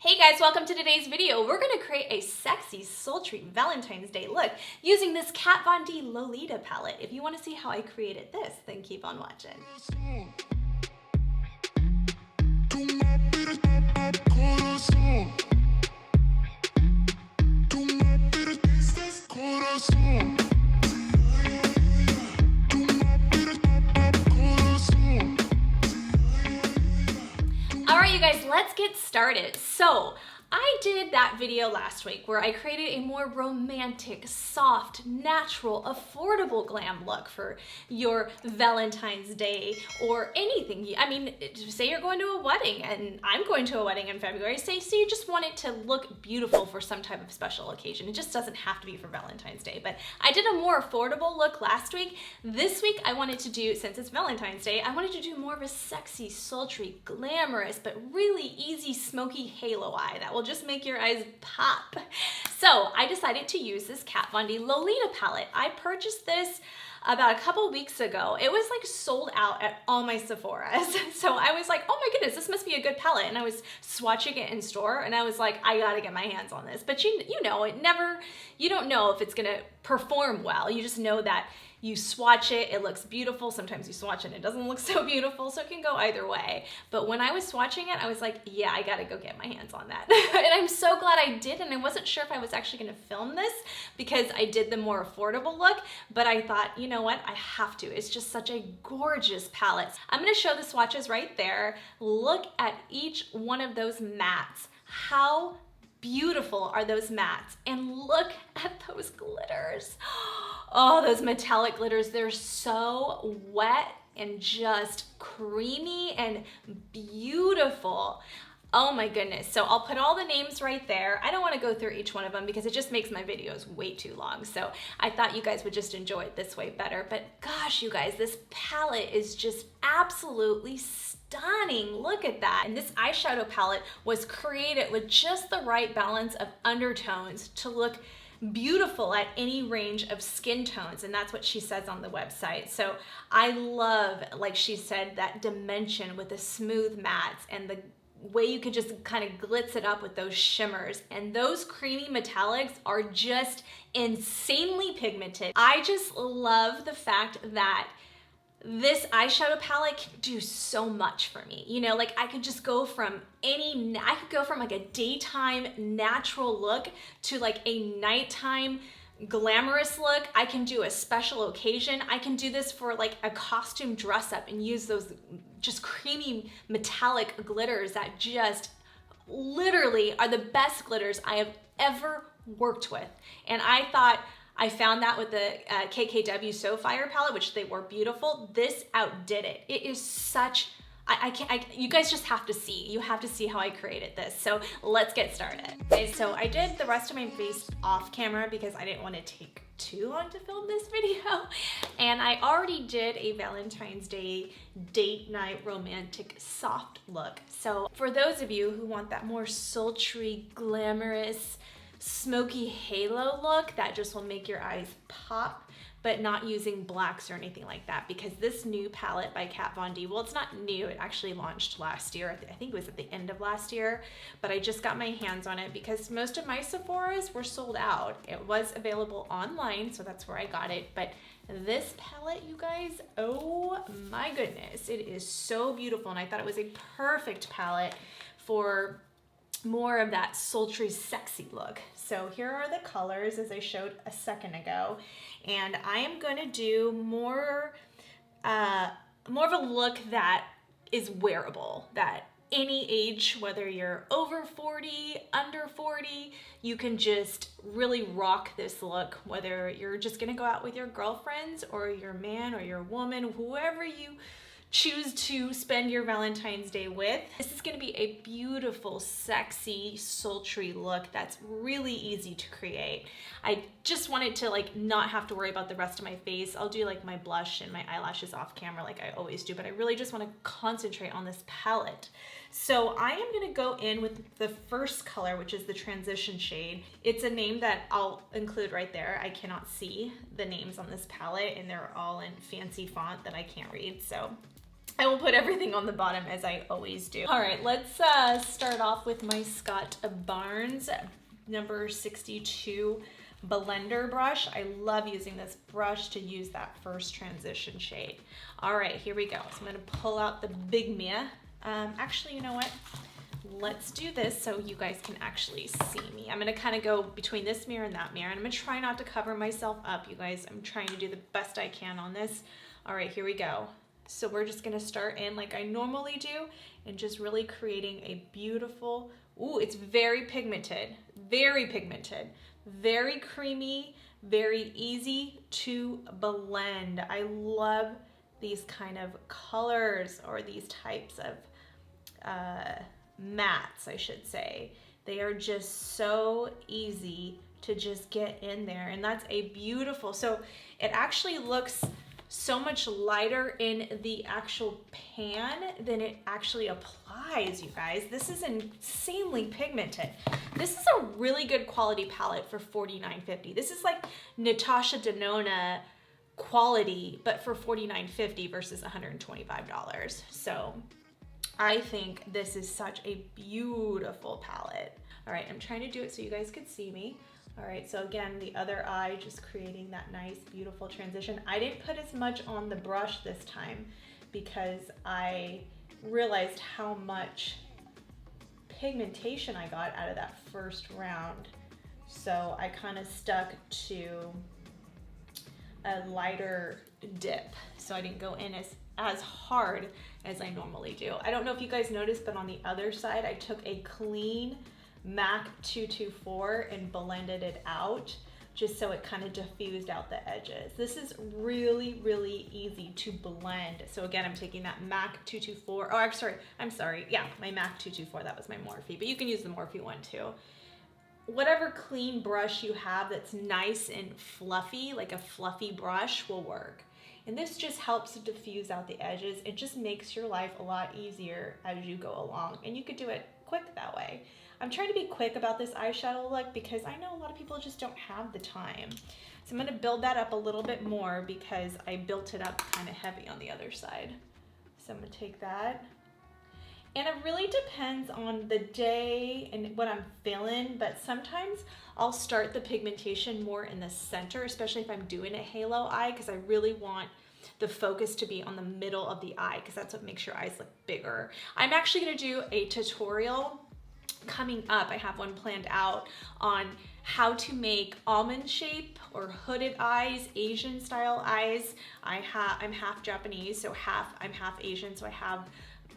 Hey guys, welcome to today's video. We're gonna create a sexy, sultry Valentine's Day look using this Kvd Lolita palette. If you wanna see how I created this, then keep on watching. Alright you guys, let's get started. So, I did that video last week where I created a more romantic, soft, natural, affordable glam look for your Valentine's Day or anything. I mean, say you're going to a wedding, and I'm going to a wedding in February. Say you just want it to look beautiful for some type of special occasion. It just doesn't have to be for Valentine's Day. But I did a more affordable look last week. This week I wanted to do, since it's Valentine's Day, I wanted to do more of a sexy, sultry, glamorous, but really easy smoky halo eye that will just make your eyes pop. So I decided to use this Kvd Lolita palette. I purchased this about a couple weeks ago. It was like sold out at all my Sephoras. So I was like, oh my goodness, this must be a good palette. And I was swatching it in store and I was like, I gotta get my hands on this. But you know, you don't know if it's gonna perform well. You just know that you swatch it, it looks beautiful. Sometimes you swatch it and it doesn't look so beautiful, so it can go either way. But when I was swatching it, I was like, yeah, I gotta go get my hands on that. And I'm so glad I did, and I wasn't sure if I was actually gonna film this because I did the more affordable look, but I thought, you know what, I have to. It's just such a gorgeous palette. I'm gonna show the swatches right there. Look at each one of those mattes. How beautiful are those mattes? And look at those glitters. Oh, those metallic glitters, they're so wet and just creamy and beautiful. Oh my goodness. So I'll put all the names right there. I don't want to go through each one of them because it just makes my videos way too long. So I thought you guys would just enjoy it this way better. But gosh, you guys, this palette is just absolutely stunning. Look at that. And this eyeshadow palette was created with just the right balance of undertones to look beautiful at any range of skin tones, and that's what she says on the website. So I love, like she said, that dimension with the smooth mattes and the way you could just kind of glitz it up with those shimmers, and those creamy metallics are just insanely pigmented. I just love the fact that this eyeshadow palette can do so much for me. You know, like I could just go from like a daytime natural look to like a nighttime glamorous look. I can do a special occasion. I can do this for like a costume dress up and use those just creamy metallic glitters that just literally are the best glitters I have ever worked with. And I thought, I found that with the KKW So Fire palette, which they were beautiful. This outdid it. It is such, you guys just have to see. You have to see how I created this. So let's get started. Okay, so I did the rest of my face off camera because I didn't want to take too long to film this video. And I already did a Valentine's Day date night romantic soft look. So for those of you who want that more sultry, glamorous, smoky halo look that just will make your eyes pop, but not using blacks or anything like that, because this new palette by Kvd, well, it's not new, it actually launched last year. I think it was at the end of last year, but I just got my hands on it because most of my Sephoras were sold out. It was available online, so that's where I got it. But this palette, you guys, oh my goodness, it is so beautiful, and I thought it was a perfect palette for more of that sultry, sexy look. So here are the colors as I showed a second ago, and I am going to do more of a look that is wearable, that any age, whether you're over 40, under 40, you can just really rock this look, whether you're just gonna go out with your girlfriends or your man or your woman, whoever you choose to spend your Valentine's Day with. This is gonna be a beautiful, sexy, sultry look that's really easy to create. I just wanted to like not have to worry about the rest of my face. I'll do like my blush and my eyelashes off camera like I always do, but I really just wanna concentrate on this palette. So I am gonna go in with the first color, which is the transition shade. It's a name that I'll include right there. I cannot see the names on this palette and they're all in fancy font that I can't read, so I will put everything on the bottom as I always do. All right, let's start off with my Scott Barnes number 62 blender brush. I love using this brush to use that first transition shade. All right, here we go. So I'm gonna pull out the big mirror. Actually, you know what? Let's do this so you guys can actually see me. I'm gonna kind of go between this mirror and that mirror, and I'm gonna try not to cover myself up, you guys. I'm trying to do the best I can on this. All right, here we go. So we're just gonna start in like I normally do and just really creating a beautiful, ooh, it's very pigmented, very creamy, very easy to blend. I love these kind of colors, or these types of mattes, I should say. They are just so easy to just get in there, and that's a beautiful, so it actually looks so much lighter in the actual pan than it actually applies, you guys. This is insanely pigmented. This is a really good quality palette for $49.50. This is like Natasha Denona quality, but for $49.50 versus $125. So I think this is such a beautiful palette. All right, I'm trying to do it so you guys could see me. All right, so again, the other eye, just creating that nice, beautiful transition. I didn't put as much on the brush this time because I realized how much pigmentation I got out of that first round. So I kind of stuck to a lighter dip. So I didn't go in as hard as I normally do. I don't know if you guys noticed, but on the other side, I took a clean MAC 224 and blended it out just so it kind of diffused out the edges. This is really, really easy to blend. So again, I'm taking that MAC 224, oh, I'm sorry, yeah, my MAC 224, that was my Morphe, but you can use the Morphe one too. Whatever clean brush you have that's nice and fluffy, like a fluffy brush, will work. And this just helps to diffuse out the edges. It just makes your life a lot easier as you go along, and you could do it quick that way. I'm trying to be quick about this eyeshadow look because I know a lot of people just don't have the time. So I'm gonna build that up a little bit more because I built it up kind of heavy on the other side. So I'm gonna take that. And it really depends on the day and what I'm feeling, but sometimes I'll start the pigmentation more in the center, especially if I'm doing a halo eye, because I really want the focus to be on the middle of the eye, because that's what makes your eyes look bigger. I'm actually gonna do a tutorial coming up. I have one planned out on how to make almond shape or hooded eyes, Asian style eyes. I'm half Japanese, so I'm half Asian, so I have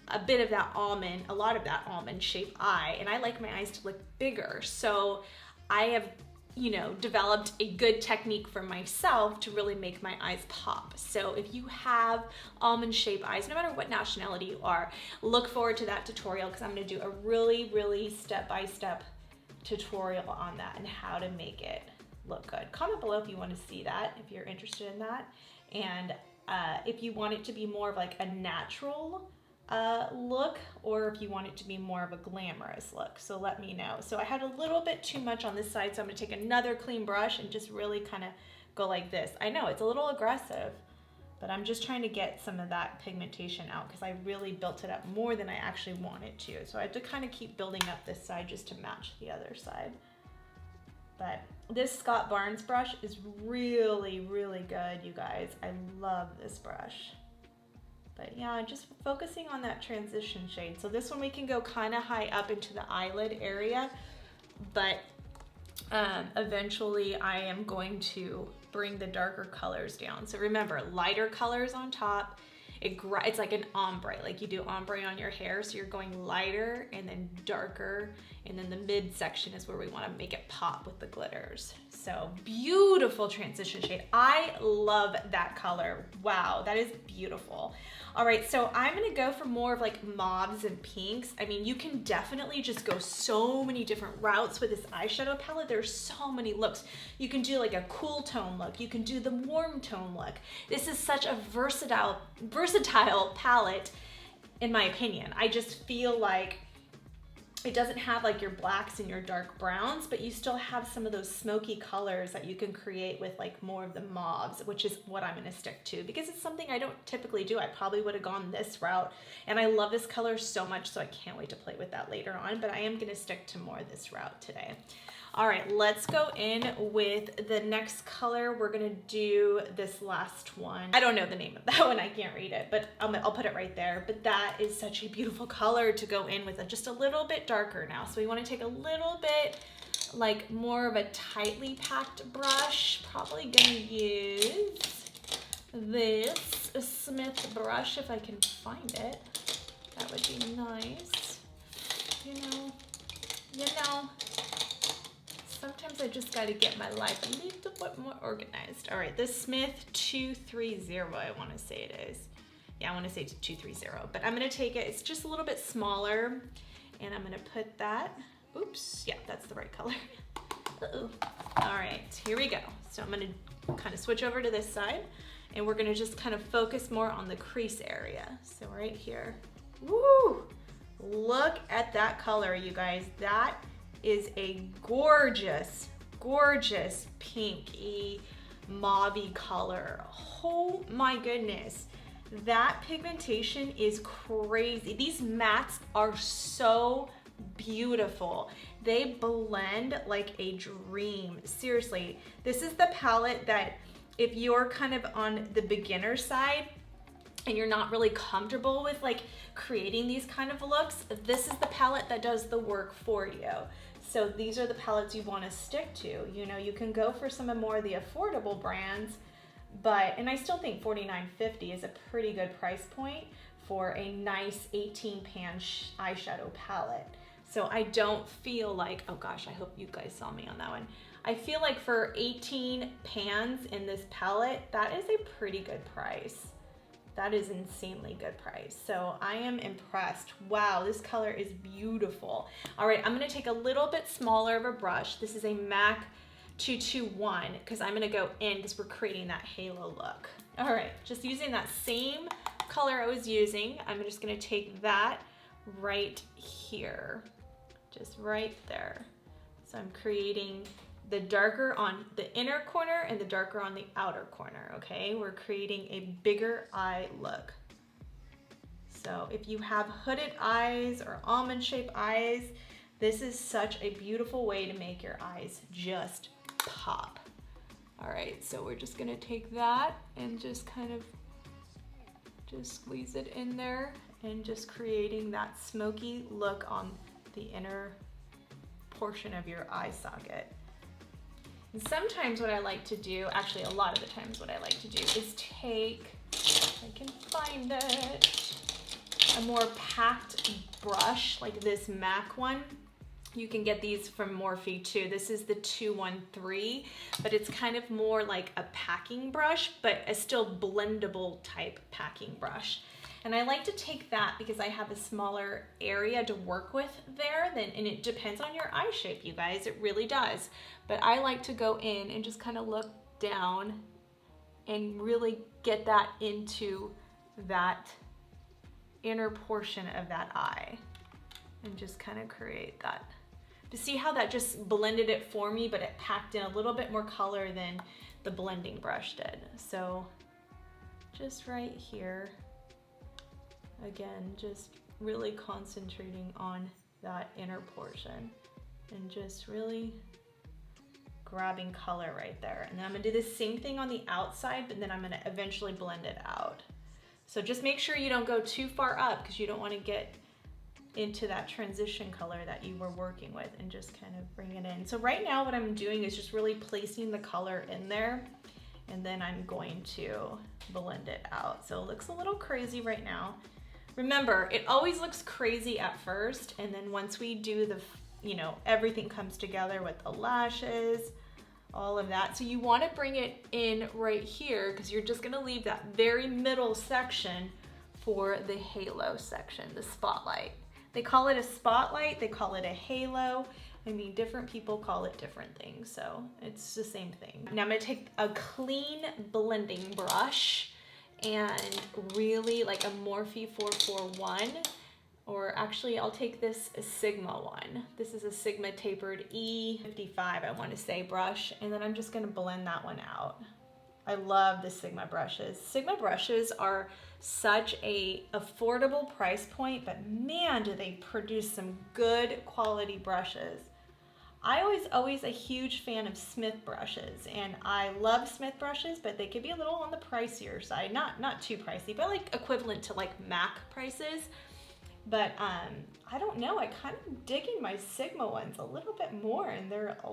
a bit of that almond, a lot of that almond shaped eye, and I like my eyes to look bigger. So I have, you know, developed a good technique for myself to really make my eyes pop. So if you have almond shaped eyes, no matter what nationality you are, look forward to that tutorial, because I'm gonna do a really, really step-by-step tutorial on that and how to make it look good. Comment below if you want to see that, if you're interested in that. And if you want it to be more of like a natural look, or if you want it to be more of a glamorous look, so let me know. So I had a little bit too much on this side, so I'm gonna take another clean brush and just really kind of go like this. I know it's a little aggressive, but I'm just trying to get some of that pigmentation out because I really built it up more than I actually wanted to. So I had to kind of keep building up this side just to match the other side. But this Scott Barnes brush is really, really good, you guys. I love this brush. But yeah, just focusing on that transition shade. So this one we can go kind of high up into the eyelid area, but eventually I am going to bring the darker colors down. So remember, lighter colors on top. It's like an ombre, like you do ombre on your hair. So you're going lighter and then darker, and then the mid section is where we want to make it pop with the glitters. So beautiful transition shade. I love that color. Wow, that is beautiful. All right, so I'm gonna go for more of like mauves and pinks. I mean, you can definitely just go so many different routes with this eyeshadow palette. There's so many looks. You can do like a cool tone look. You can do the warm tone look. This is such a versatile palette, in my opinion. I just feel like it doesn't have like your blacks and your dark browns, but you still have some of those smoky colors that you can create with like more of the mauves, which is what I'm gonna stick to because it's something I don't typically do. I probably would have gone this route, and I love this color so much, so I can't wait to play with that later on, but I am gonna stick to more of this route today. All right, let's go in with the next color. We're gonna do this last one. I don't know the name of that one, I can't read it, but I'll put it right there. But that is such a beautiful color to go in with, just a little bit darker now. So we wanna take a little bit, like more of a tightly packed brush. Probably gonna use this Smith brush if I can find it. That would be nice. You know, sometimes I just got to get my life a little bit more organized. All right, this Smith 230, I want to say it is. Yeah, I want to say it's 230, but I'm going to take it. It's just a little bit smaller, and I'm going to put that. Oops, yeah, that's the right color. Uh-oh. All right, here we go. So I'm going to kind of switch over to this side, and we're going to just kind of focus more on the crease area. So right here. Woo! Look at that color, you guys. That is a gorgeous, gorgeous pinky mauve-y color. Oh my goodness. That pigmentation is crazy. These mattes are so beautiful. They blend like a dream. Seriously, this is the palette that if you're kind of on the beginner side and you're not really comfortable with like creating these kind of looks, this is the palette that does the work for you. So these are the palettes you want to stick to. You know, you can go for some of more of the affordable brands, and I still think $49.50 is a pretty good price point for a nice 18 pan eyeshadow palette. So I don't feel like, oh gosh, I hope you guys saw me on that one. I feel like for 18 pans in this palette, that is a pretty good price. That is insanely good price. So I am impressed. Wow, this color is beautiful. All right, I'm gonna take a little bit smaller of a brush. This is a MAC 221 because I'm gonna go in because we're creating that halo look. All right, just using that same color I was using, I'm just gonna take that right here, just right there. So I'm creating the darker on the inner corner and the darker on the outer corner, okay? We're creating a bigger eye look. So if you have hooded eyes or almond shaped eyes, this is such a beautiful way to make your eyes just pop. All right, so we're just gonna take that and just kind of just squeeze it in there and just creating that smoky look on the inner portion of your eye socket. And sometimes what I like to do, actually a lot of the times what I like to do is take, if I can find it, a more packed brush like this MAC one. You can get these from Morphe too. This is the 213, but it's kind of more like a packing brush, but a still blendable type packing brush. And I like to take that because I have a smaller area to work with there, and it depends on your eye shape, you guys, it really does. But I like to go in and just kind of look down and really get that into that inner portion of that eye and just kind of create that. To see how that just blended it for me, but it packed in a little bit more color than the blending brush did. So just right here, again, just really concentrating on that inner portion and just really grabbing color right there. And then I'm gonna do the same thing on the outside, but then I'm gonna eventually blend it out. So just make sure you don't go too far up because you don't want to get into that transition color that you were working with, and just kind of bring it in. So right now what I'm doing is just really placing the color in there, and then I'm going to blend it out. So it looks a little crazy right now. Remember, it always looks crazy at first, and then once we do the, you know, everything comes together with the lashes, all of that. So you want to bring it in right here because you're just going to leave that very middle section for the halo section, the spotlight. They call it a spotlight, they call it a halo. I mean, different people call it different things, so it's the same thing. Now I'm gonna take a clean blending brush and really like a Morphe 441 Or actually, I'll take this Sigma one. This is a Sigma tapered E55, I want to say, brush. And then I'm just going to blend that one out. I love the Sigma brushes. Sigma brushes are such a affordable price point, but man, do they produce some good quality brushes. I was always a huge fan of Smith brushes, and I love Smith brushes, but they could be a little on the pricier side. Not too pricey, but like equivalent to like MAC prices. But I don't know, I kind of digging my Sigma ones a little bit more, and they're a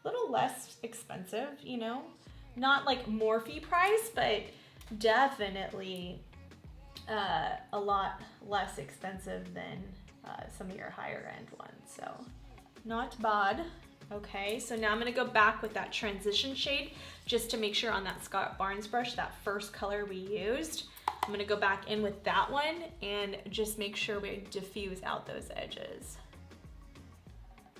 little less expensive, you know? Not like Morphe price, but definitely a lot less expensive than some of your higher end ones, so not bad. Okay, so now I'm gonna go back with that transition shade just to make sure on that Scott Barnes brush, that first color we used, I'm gonna go back in with that one and just make sure we diffuse out those edges.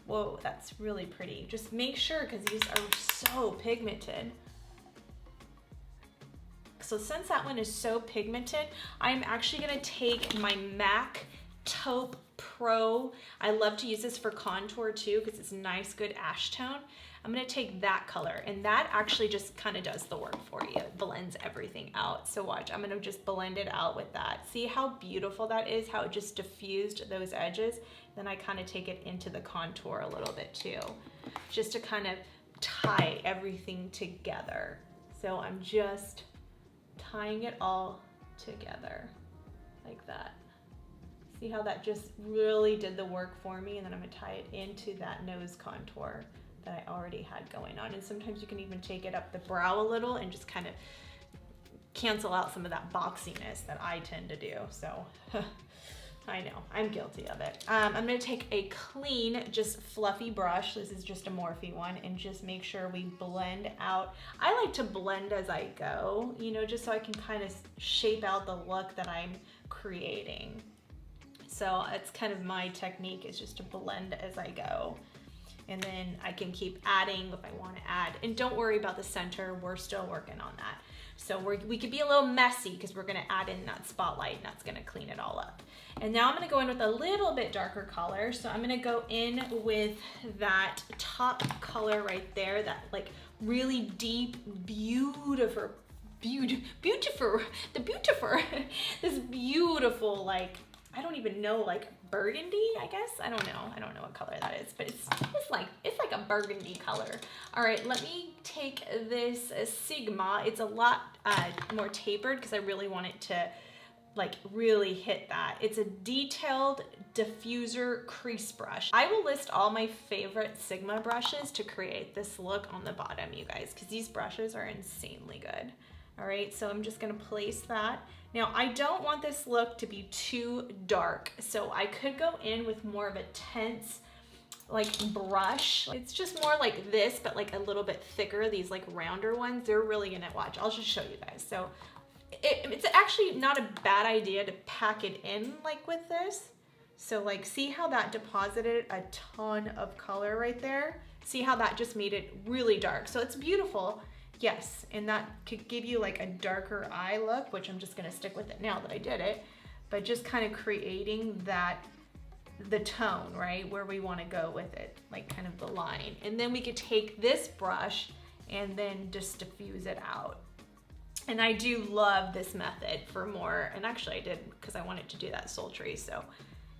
Whoa, that's really pretty. Just make sure, because these are so pigmented. So since that one is so pigmented, I'm actually gonna take my MAC Taupe Pro. I love to use this for contour too, because it's a nice, good ash tone. I'm gonna take that color, and that actually just kind of does the work for you. It blends everything out. So watch, I'm gonna just blend it out with that. See how beautiful that is, how it just diffused those edges? Then I kind of take it into the contour a little bit too, just to kind of tie everything together. So I'm just tying it all together like that. See how that just really did the work for me? And then I'm gonna tie it into that nose contour that I already had going on. And sometimes you can even take it up the brow a little and just kind of cancel out some of that boxiness that I tend to do. So I know, I'm guilty of it. I'm gonna take a clean, just fluffy brush. This is just a Morphe one, and just make sure we blend out. I like to blend as I go, you know, just so I can kind of shape out the look that I'm creating. So it's kind of my technique, is just to blend as I go. And then I can keep adding if I want to add. And don't worry about the center, we're still working on that. So we could be a little messy because we're gonna add in that spotlight, and that's gonna clean it all up. And now I'm gonna go in with a little bit darker color. So I'm gonna go in with that top color right there, that like really deep, beautiful, this beautiful, like, I don't even know, like burgundy, I guess. I don't know what color that is, but it's like a burgundy color. All right, let me take this Sigma. It's a lot more tapered because I really want it to like really hit that. It's a detailed diffuser crease brush. I will list all my favorite Sigma brushes to create this look on the bottom, you guys, because these brushes are insanely good. All right, so I'm just gonna place that. Now, I don't want this look to be too dark, so I could go in with more of a tense, like, brush. It's just more like this, but like a little bit thicker. These like rounder ones, they're really gonna, watch, I'll just show you guys. So it's actually not a bad idea to pack it in like with this. So like, see how that deposited a ton of color right there? See how that just made it really dark? So it's beautiful. Yes, and that could give you like a darker eye look, which I'm just gonna stick with it now that I did it, but just kind of creating that, the tone, right, where we wanna go with it, like kind of the line. And then we could take this brush and then just diffuse it out. And I do love this method for more, and actually I did because I wanted to do that Sultry, so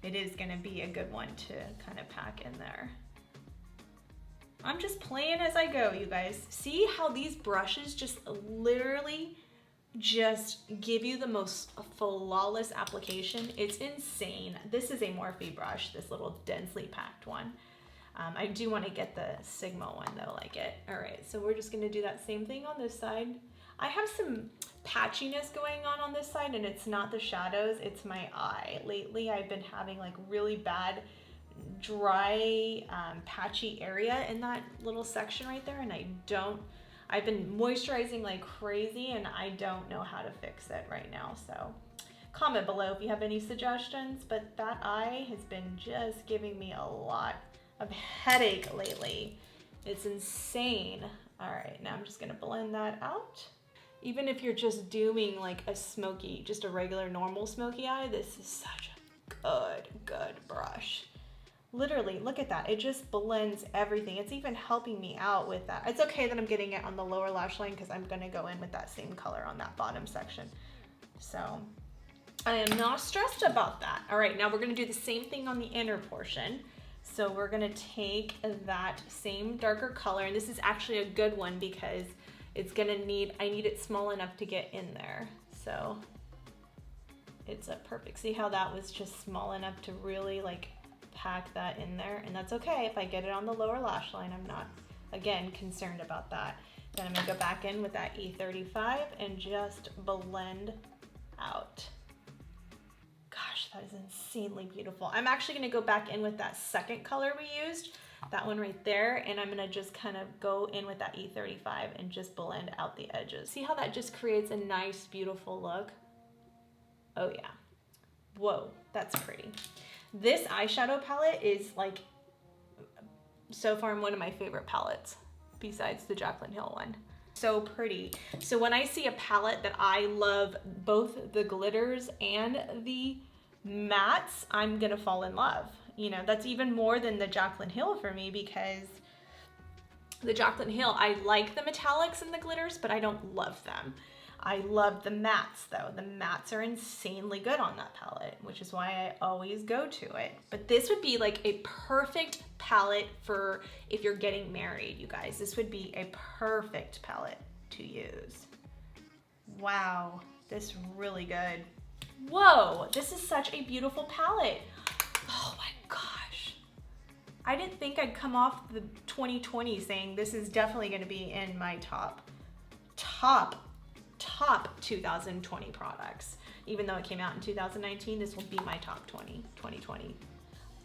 it is gonna be a good one to kind of pack in there. I'm just playing as I go, you guys. See how these brushes just literally just give you the most flawless application? It's insane. This is a Morphe brush, this little densely packed one. I do want to get the Sigma one though, like it. All right, so we're just gonna do that same thing on this side. I have some patchiness going on this side, and it's not the shadows, it's my eye. Lately, I've been having like really bad dry patchy area in that little section right there, and I've been moisturizing like crazy, and I don't know how to fix it right now. So comment below if you have any suggestions, but that eye has been just giving me a lot of headache lately. It's insane. All right, now I'm just gonna blend that out. Even if you're just doing like a smoky, just a regular normal smoky eye, this is such good brush. Literally, look at that. It just blends everything. It's even helping me out with that. It's okay that I'm getting it on the lower lash line because I'm going to go in with that same color on that bottom section. So I am not stressed about that. All right, now we're going to do the same thing on the inner portion. So we're going to take that same darker color, and this is actually a good one because it's going to need, I need it small enough to get in there. So it's a perfect, see how that was just small enough to really like pack that in there, and that's okay if I get it on the lower lash line. I'm not, again, concerned about that. Then I'm gonna go back in with that E35 and just blend out. Gosh, that is insanely beautiful. I'm actually gonna go back in with that second color we used, that one right there, and I'm gonna just kind of go in with that E35 and just blend out the edges. See how that just creates a nice, beautiful look? Oh yeah. Whoa, that's pretty. This eyeshadow palette is like, so far one of my favorite palettes besides the Jaclyn Hill one. So pretty. So when I see a palette that I love, both the glitters and the mattes, I'm gonna fall in love. You know, that's even more than the Jaclyn Hill for me, because the Jaclyn Hill, I like the metallics and the glitters, but I don't love them. I love the mattes though. The mattes are insanely good on that palette, which is why I always go to it. But this would be like a perfect palette for if you're getting married, you guys. This would be a perfect palette to use. Wow, this is really good. Whoa, this is such a beautiful palette. Oh my gosh. I didn't think I'd come off the 2020 saying this is definitely gonna be in my top 2020 products. Even though it came out in 2019, this will be my top 2020.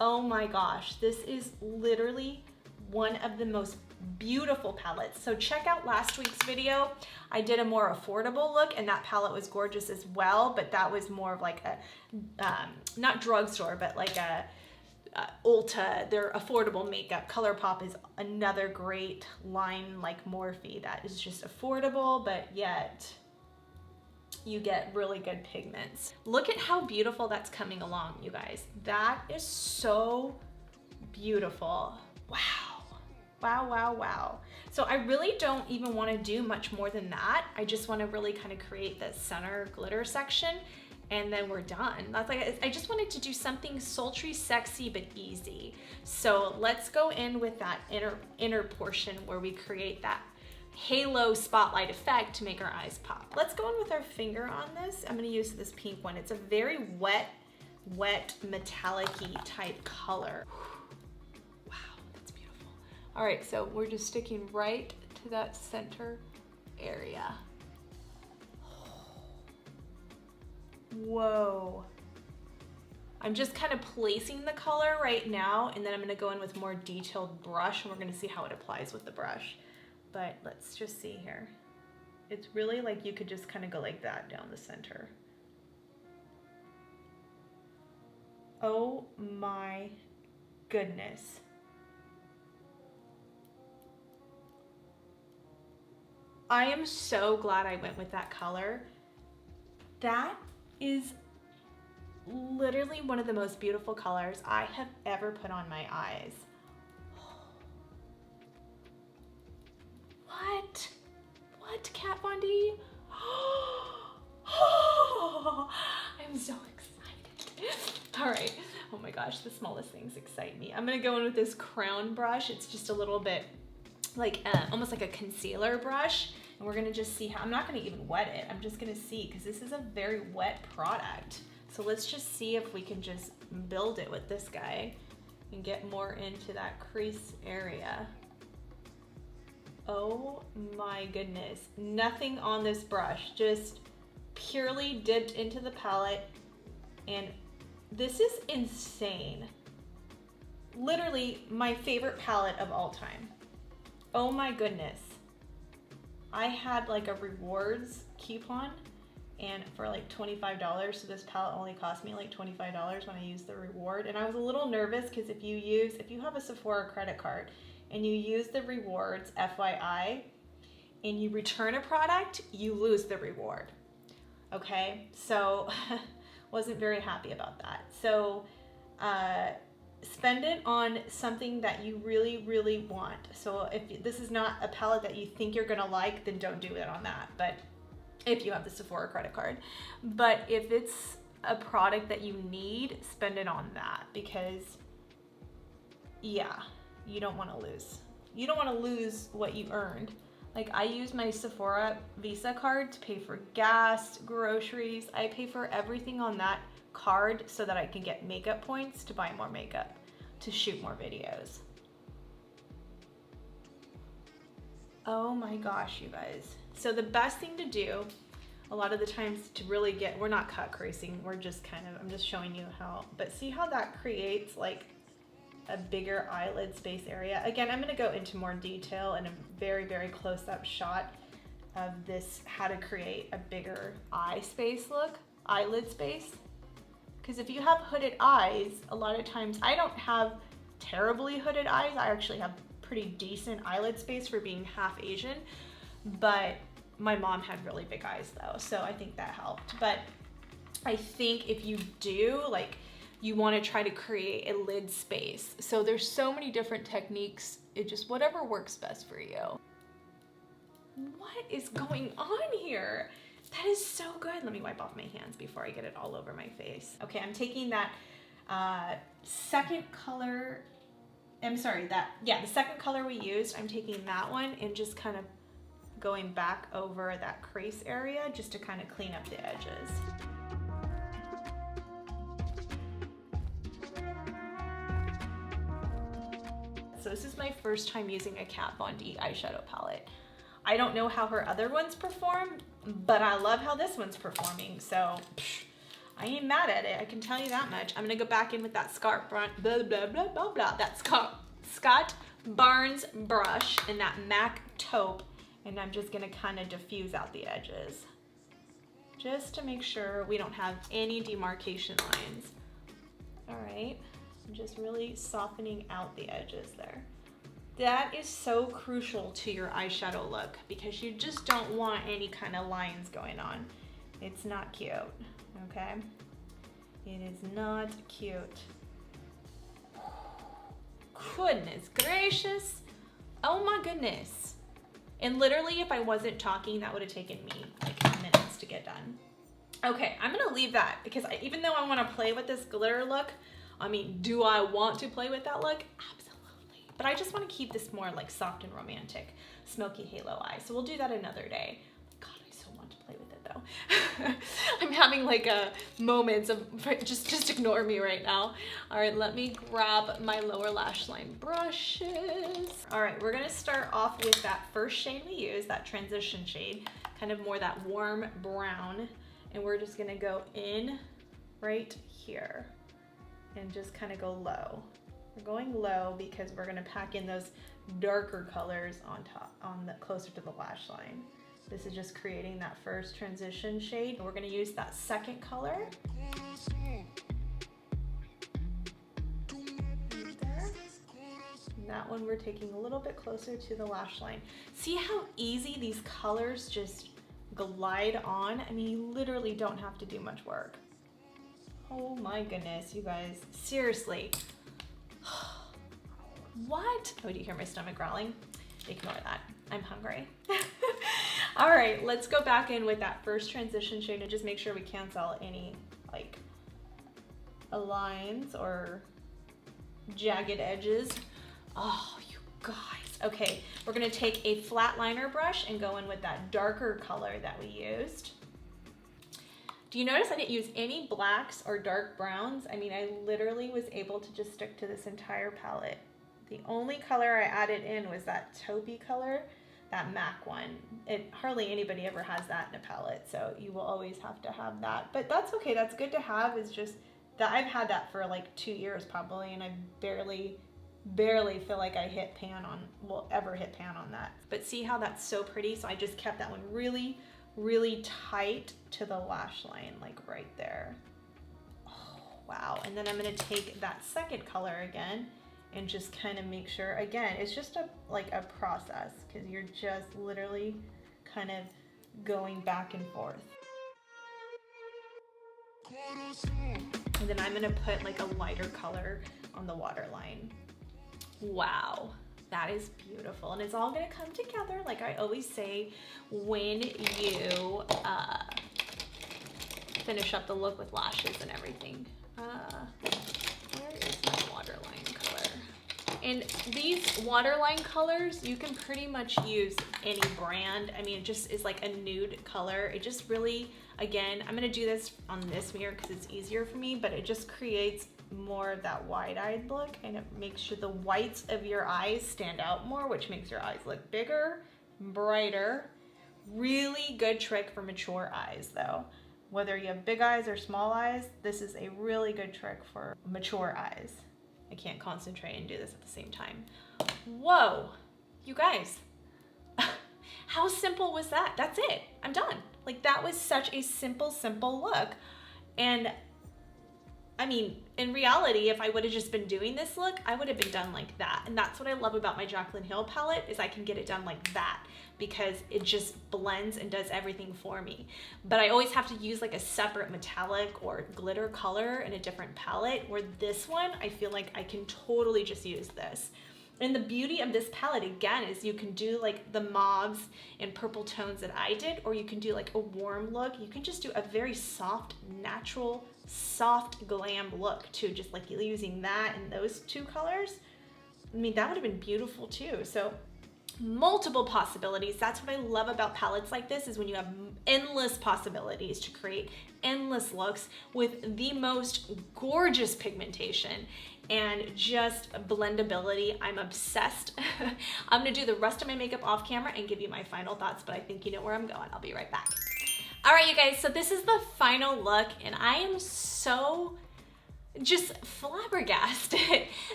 Oh my gosh, this is literally one of the most beautiful palettes. So check out last week's video. I did a more affordable look, and that palette was gorgeous as well, but that was more of like a, not drugstore, but like a Ulta, their affordable makeup. ColourPop is another great line like Morphe that is just affordable, but yet you get really good pigments. Look at how beautiful that's coming along, you guys. That is so beautiful. Wow, wow, wow, wow. So I really don't even want to do much more than that. I just want to really kind of create the center glitter section, and then we're done. That's like, I just wanted to do something sultry, sexy, but easy. So let's go in with that inner portion where we create that halo spotlight effect to make our eyes pop. Let's go in with our finger on this. I'm gonna use this pink one. It's a very wet, metallic-y type color. Wow, that's beautiful. All right, so we're just sticking right to that center area. Whoa. I'm just kind of placing the color right now, and then I'm gonna go in with more detailed brush, and we're gonna see how it applies with the brush. But let's just see here. It's really like you could just kind of go like that down the center. Oh my goodness. I am so glad I went with that color. That is literally one of the most beautiful colors I have ever put on my eyes. What, Kat Von D? I'm so excited. All right. Oh my gosh, the smallest things excite me. I'm gonna go in with this crown brush. It's just a little bit like, almost like a concealer brush. And we're gonna just see how, I'm not gonna even wet it. I'm just gonna see, because this is a very wet product. So let's just see if we can just build it with this guy and get more into that crease area. Oh my goodness, nothing on this brush, just purely dipped into the palette, and this is insane. Literally my favorite palette of all time. Oh my goodness. I had like a rewards coupon, and for like $25, so this palette only cost me like $25 when I used the reward, and I was a little nervous because if you have a Sephora credit card and you use the rewards, FYI, and you return a product, you lose the reward. Okay, so Wasn't very happy about that. So spend it on something that you really, really want. So if this is not a palette that you think you're gonna like, then don't do it on that. But if you have the Sephora credit card. But if it's a product that you need, spend it on that, because yeah, you don't want to lose. You don't want to lose what you earned. Like, I use my Sephora Visa card to pay for gas, groceries. I pay for everything on that card so that I can get makeup points to buy more makeup, to shoot more videos. Oh my gosh, you guys. So the best thing to do a lot of the times to really get, we're not cut creasing, we're just kind of, I'm just showing you how, but see how that creates like a bigger eyelid space area. Again, I'm gonna go into more detail in a very, very close up shot of this, how to create a bigger eye space look, eyelid space. Because if you have hooded eyes, a lot of times, I don't have terribly hooded eyes, I actually have pretty decent eyelid space for being half Asian, but my mom had really big eyes though, so I think that helped. But I think if you do, like, you want to try to create a lid space. So there's so many different techniques, it just, whatever works best for you. What is going on here? That is so good. Let me wipe off my hands before I get it all over my face. Okay, I'm taking that second color, I'm sorry, the second color we used, I'm taking that one and just kind of going back over that crease area just to kind of clean up the edges. So this is my first time using a Kat Von D eyeshadow palette. I don't know how her other ones perform, but I love how this one's performing. So I ain't mad at it, I can tell you that much. I'm gonna go back in with that Scott Barnes brush and that MAC taupe, and I'm just gonna kind of diffuse out the edges just to make sure we don't have any demarcation lines. All right, I'm just really softening out the edges there. That is so crucial to your eyeshadow look because you just don't want any kind of lines going on. It's not cute, okay? It is not cute. Goodness gracious. Oh my goodness. And literally, if I wasn't talking, that would have taken me like minutes to get done. Okay, I'm gonna leave that because even though I wanna play with this glitter look, I mean, do I want to play with that look? Absolutely. But I just wanna keep this more like soft and romantic, smoky halo eye. So we'll do that another day. God, I so want to play with it though. I'm having like moments of, just ignore me right now. All right, let me grab my lower lash line brushes. All right, we're gonna start off with that first shade we used, that transition shade, kind of more that warm brown. And we're just gonna go in right here and just kind of go low. We're going low because we're gonna pack in those darker colors on top, closer to the lash line. This is just creating that first transition shade. We're gonna use that second color. And that one we're taking a little bit closer to the lash line. See how easy these colors just glide on? I mean, you literally don't have to do much work. Oh my goodness, you guys, seriously. What? Oh, do you hear my stomach growling? Ignore that, I'm hungry. All right, let's go back in with that first transition shade and just make sure we cancel any like lines or jagged edges. Oh, you guys. Okay, we're gonna take a flat liner brush and go in with that darker color that we used. Do you notice I didn't use any blacks or dark browns? I mean, I literally was able to just stick to this entire palette. The only color I added in was that taupey color, that MAC one. Hardly anybody ever has that in a palette, so you will always have to have that. But that's okay, that's good to have. It's just that I've had that for like 2 years probably, and I barely feel like I hit pan on, will ever hit pan on that. But see how that's so pretty? So I just kept that one really, really tight to the lash line, like right there. Oh, wow. And then I'm gonna take that second color again and just kind of make sure, again, it's just like a process because you're just literally kind of going back and forth. And then I'm gonna put like a lighter color on the waterline. Wow, that is beautiful. And it's all gonna come together, like I always say, when you finish up the look with lashes and everything. Where is my waterline color? And these waterline colors, you can pretty much use any brand. I mean, it just is like a nude color. It just really, again, I'm gonna do this on this mirror because it's easier for me, but it just creates more of that wide-eyed look, and it makes sure the whites of your eyes stand out more, which makes your eyes look bigger, brighter. Really good trick for mature eyes though. Whether you have big eyes or small eyes, this is a really good trick for mature eyes. I can't concentrate and do this at the same time. Whoa, you guys, how simple was that? That's it, I'm done. Like that was such a simple look. And I mean, in reality, if I would have just been doing this look, I would have been done like that. And that's what I love about my Jaclyn Hill palette, is I can get it done like that because it just blends and does everything for me. But I always have to use like a separate metallic or glitter color in a different palette, where this one, I feel like I can totally just use this. And the beauty of this palette, again, is you can do like the mauves and purple tones that I did, or you can do like a warm look. You can just do a very soft, natural, soft glam look too, just like using that and those two colors. I mean, that would have been beautiful too. So multiple possibilities. That's what I love about palettes like this, is when you have endless possibilities to create endless looks with the most gorgeous pigmentation and just blendability. I'm obsessed. I'm gonna do the rest of my makeup off camera and give you my final thoughts, but I think you know where I'm going. I'll be right back. All right, you guys, so this is the final look, and I am so just flabbergasted.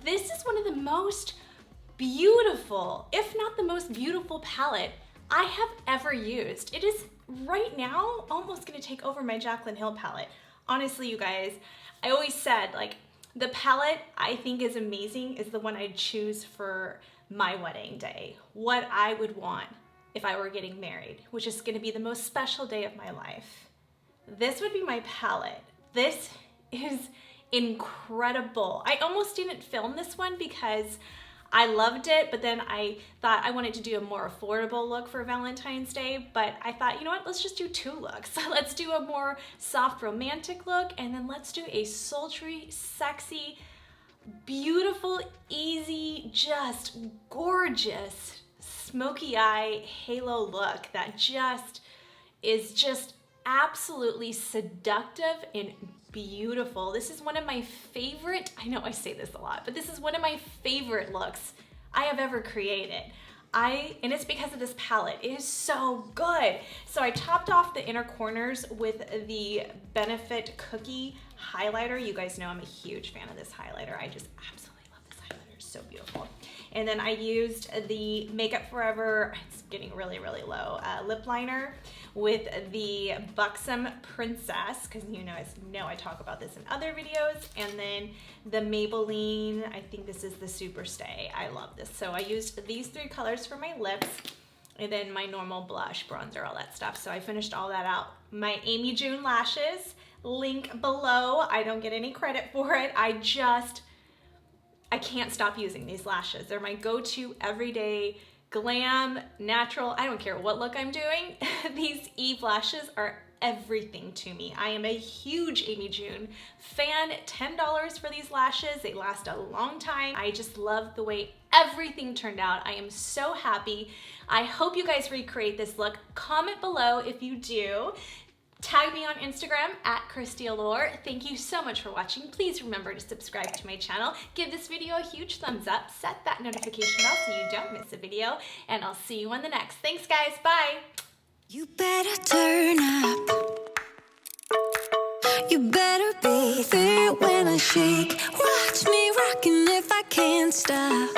This is one of the most beautiful, if not the most beautiful palette I have ever used. It is right now almost gonna take over my Jaclyn Hill palette. Honestly, you guys, I always said, like, the palette I think is amazing is the one I'd choose for my wedding day. What I would want if I were getting married, which is gonna be the most special day of my life. This would be my palette. This is incredible. I almost didn't film this one because I loved it, but then I thought I wanted to do a more affordable look for Valentine's Day, but I thought, you know what, let's just do two looks. Let's do a more soft romantic look, and then let's do a sultry, sexy, beautiful, easy, just gorgeous smoky eye halo look that just is just absolutely seductive and beautiful. This is one of my favorite, I know I say this a lot, but this is one of my favorite looks I have ever created. And it's because of this palette. It is so good. So I topped off the inner corners with the Benefit Cookie highlighter. You guys know I'm a huge fan of this highlighter. I just absolutely love this highlighter. It's so beautiful. And then I used the Makeup Forever, it's getting really, really low, lip liner with the Buxom Princess, because you know I talk about this in other videos. And then the Maybelline, I think this is the Superstay. I love this. So I used these three colors for my lips, and then my normal blush, bronzer, all that stuff. So I finished all that out. My Amy June lashes, link below. I don't get any credit for it. I can't stop using these lashes. They're my go-to everyday glam, natural, I don't care what look I'm doing. These Eve lashes are everything to me. I am a huge Amy June fan. $10 for these lashes. They last a long time. I just love the way everything turned out. I am so happy. I hope you guys recreate this look. Comment below if you do. Tag me on Instagram at @ChristyAllure. Thank you so much for watching. Please remember to subscribe to my channel. Give this video a huge thumbs up. Set that notification bell so you don't miss a video. And I'll see you on the next. Thanks, guys. Bye. You better turn up. You better be there when I shake. Watch me rocking if I can't stop.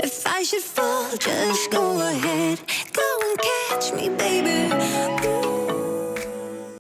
If I should fall, just go ahead.